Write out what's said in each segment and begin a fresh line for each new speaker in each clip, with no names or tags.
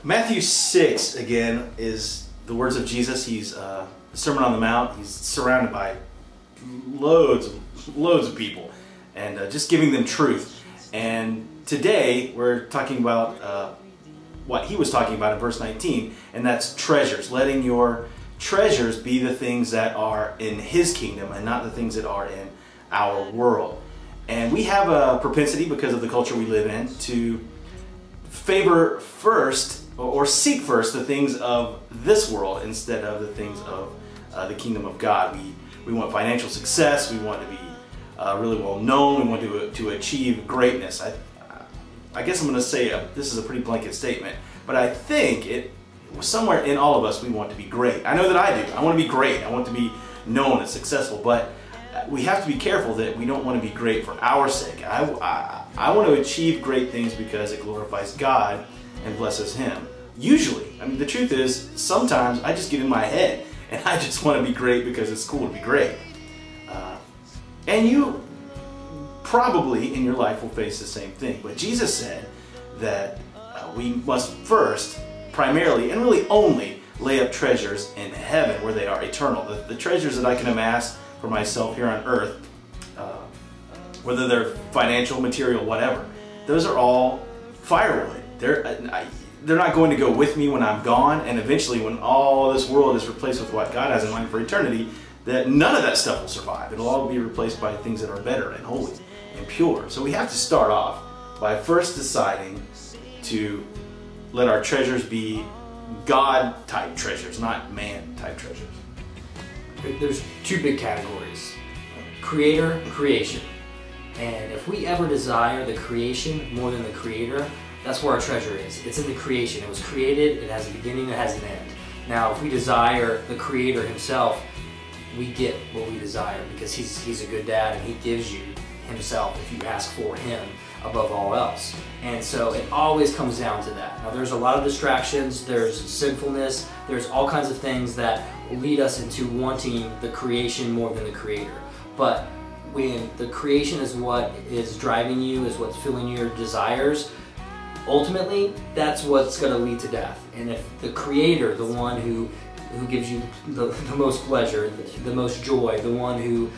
Matthew 6, again, is the words of Jesus. He's the Sermon on the Mount. He's surrounded by loads of people and just giving them truth. And today we're talking about what he was talking about in verse 19, and that's treasures. Letting your treasures be the things that are in his kingdom and not the things that are in our world. And we have a propensity, because of the culture we live in, to favor first or seek first the things of this world instead of the things of the kingdom of God. We want financial success. We want to be really well known. We want to achieve greatness. I guess I'm going to say this is a pretty blanket statement, but I think somewhere in all of us we want to be great. I know that I do. I want to be great. I want to be known and successful, but we have to be careful that we don't want to be great for our sake. I want to achieve great things because it glorifies God and blesses Him. Usually, I mean, the truth is, sometimes I just get in my head and I just want to be great because it's cool to be great. And you probably in your life will face the same thing. But Jesus said that we must first, primarily, and really only lay up treasures in heaven where they are eternal. The treasures that I can amass for myself here on earth, whether they're financial, material, whatever, those are all firewood. They're not going to go with me when I'm gone, and eventually when all this world is replaced with what God has in mind for eternity, that none of that stuff will survive. It'll all be replaced by things that are better and holy and pure. So we have to start off by first deciding to let our treasures be God-type treasures, not man-type treasures.
There's two big categories: creator, creation. And if we ever desire the creation more than the creator, that's where our treasure is. It's in the creation. It was created, it has a beginning, it has an end. Now, if we desire the creator himself, we get what we desire because he's a good dad and he gives you himself if you ask for him above all else. And so it always comes down to that. Now, there's a lot of distractions, there's sinfulness, there's all kinds of things that lead us into wanting the creation more than the creator. But when the creation is what is driving you, is what's filling your desires, ultimately that's what's going to lead to death. And if the creator, the one who gives you the most pleasure, the most joy, the one who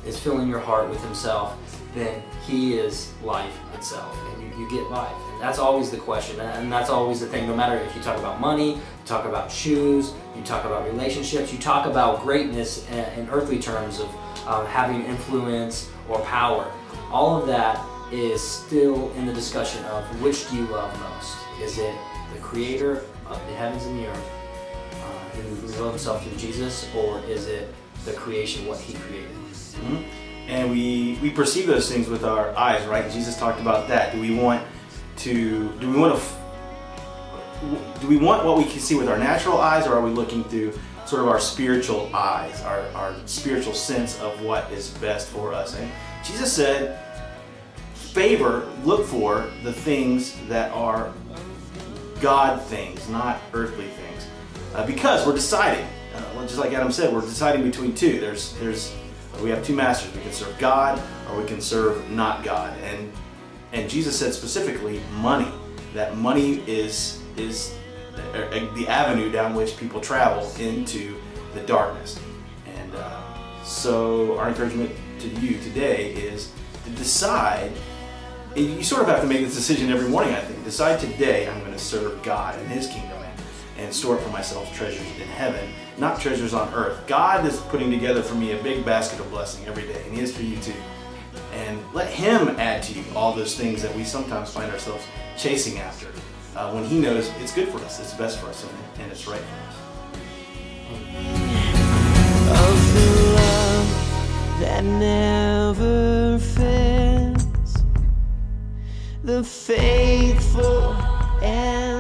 is filling your heart with himself, then he is life itself, and you get life. And that's always the question, and that's always the thing. No matter if you talk about money, you talk about shoes, you talk about relationships, you talk about greatness in earthly terms of having influence or power, all of that is still in the discussion of which do you love most. Is it the creator of the heavens and the earth, who revealed himself through Jesus, or is it the creation, what he created?
Mm-hmm. And we perceive those things with our eyes, right? Jesus talked about that. Do we want what we can see with our natural eyes, or are we looking through sort of our spiritual eyes, our spiritual sense of what is best for us? And Jesus said, look for the things that are God things, not earthly things. Because we're deciding, just like Adam said, we're deciding between two. We have two masters. We can serve God or we can serve not God. And Jesus said specifically money. That money is the avenue down which people travel into the darkness. And so our encouragement to you today is to decide. You sort of have to make this decision every morning, I think. Decide today I'm going to serve God and his kingdom and store for myself treasures in heaven, not treasures on earth. God is putting together for me a big basket of blessing every day, and he is for you too. And let him add to you all those things that we sometimes find ourselves chasing after, when he knows it's good for us, it's best for us, and it's right for us.
Of the love that never fails, the faithful and